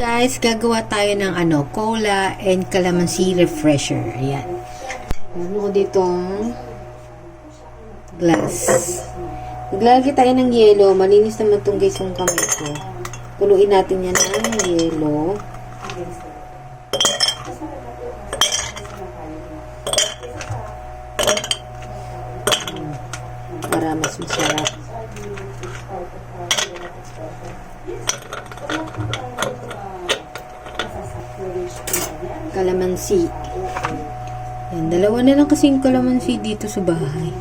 Guys, gagawa tayo ng cola and calamansi refresher. Ayan. Meron ko ditong glass. Maglalagay tayo ng yelo. Malinis naman itong guys yung kamay ko. Kuluin natin yan ng yelo. Para mas masarap. Kalamansi. Yan, dalawa na lang kasing kalamansi dito sa bahay.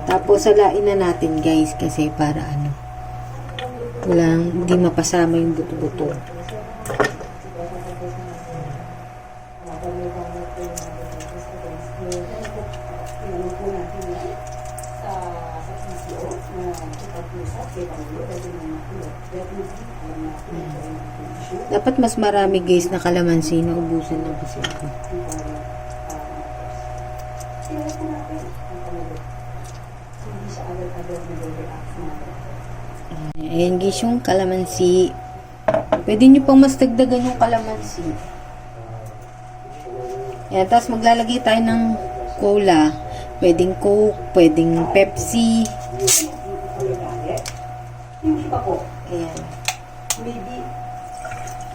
Tapos salain na natin guys kasi para hindi mapasama yung buto-buto. Dapat mas marami guys na kalamansi na ubusan na kasi ako. Ayan guys yung kalamansi. Pwede nyo pang mas dagdagan yung kalamansi. Ayan, tapos maglalagay tayo ng cola. Pwedeng Coke, pwedeng Pepsi. Hindi pa po. Ayan. Maybe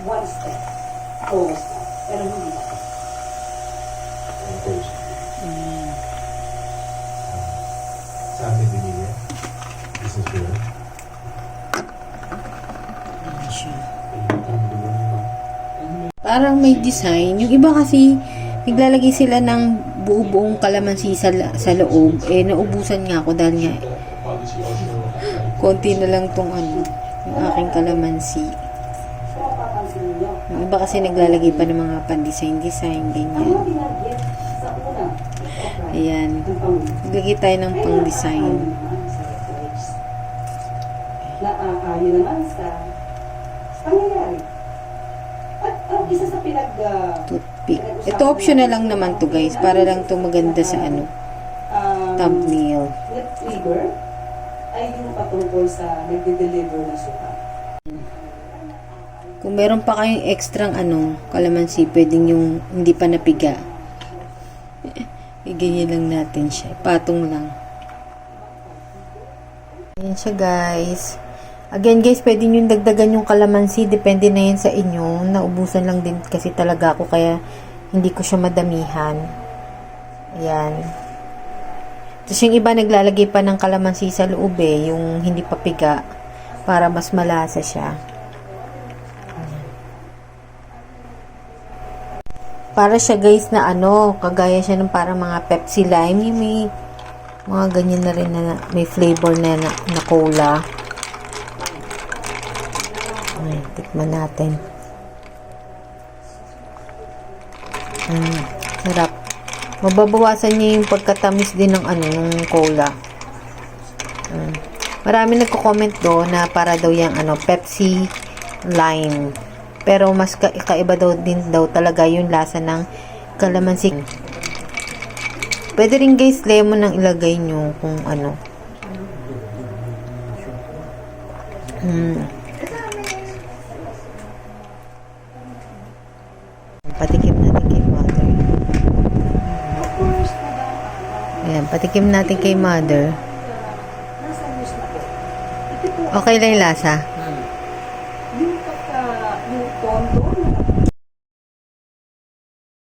one step. Toast. Pero hindi pa po. Sa amin binili. This is good. Parang may design. Yung iba kasi naglalagay sila ng buo-buong kalamansi sa loob. Naubusan nga ako dahil nga konti na lang tong yung aking kalamansi. Yung iba kasi naglalagay pa ng mga pan-design, ganyan. Ayan. Naglagay tayo ng pang-design. Yun naman sa pangyayari. At isa sa Toothpick. Ito optional lang naman to guys. Para lang to maganda sa thumbnail. Net trigger ay yung patungkol sa nagde-deliver na suka. Kung meron pa kayong extrang kalamansi, pwedeng yung hindi pa napiga. Ganyan lang natin siya. Patong lang. Ayan siya guys. Again guys, pwede nyo dagdagan yung kalamansi. Depende na yan sa inyo. Naubusan lang din kasi talaga ako kaya hindi ko siya madamihan. Ayan. Tapos yung iba naglalagay pa ng kalamansi sa loob yung hindi pa piga para mas malasa siya. Para siya guys na kagaya siya ng parang mga Pepsi Lime. Yung may mga ganyan na rin na may flavor na cola. Ay, tikman natin. Sarap. Mababawasan niya yung pagkatamis din ng ng cola. Marami nagko-comment do na para daw yung Pepsi Lime. Pero mas kaiba daw din talaga yung lasa ng kalamansi. Pwede rin guys lemon ang ilagay nyo kung Patikim natin kay mother. Ayan, patikim natin kay mother. Okay lang yung lasa. Yung tondo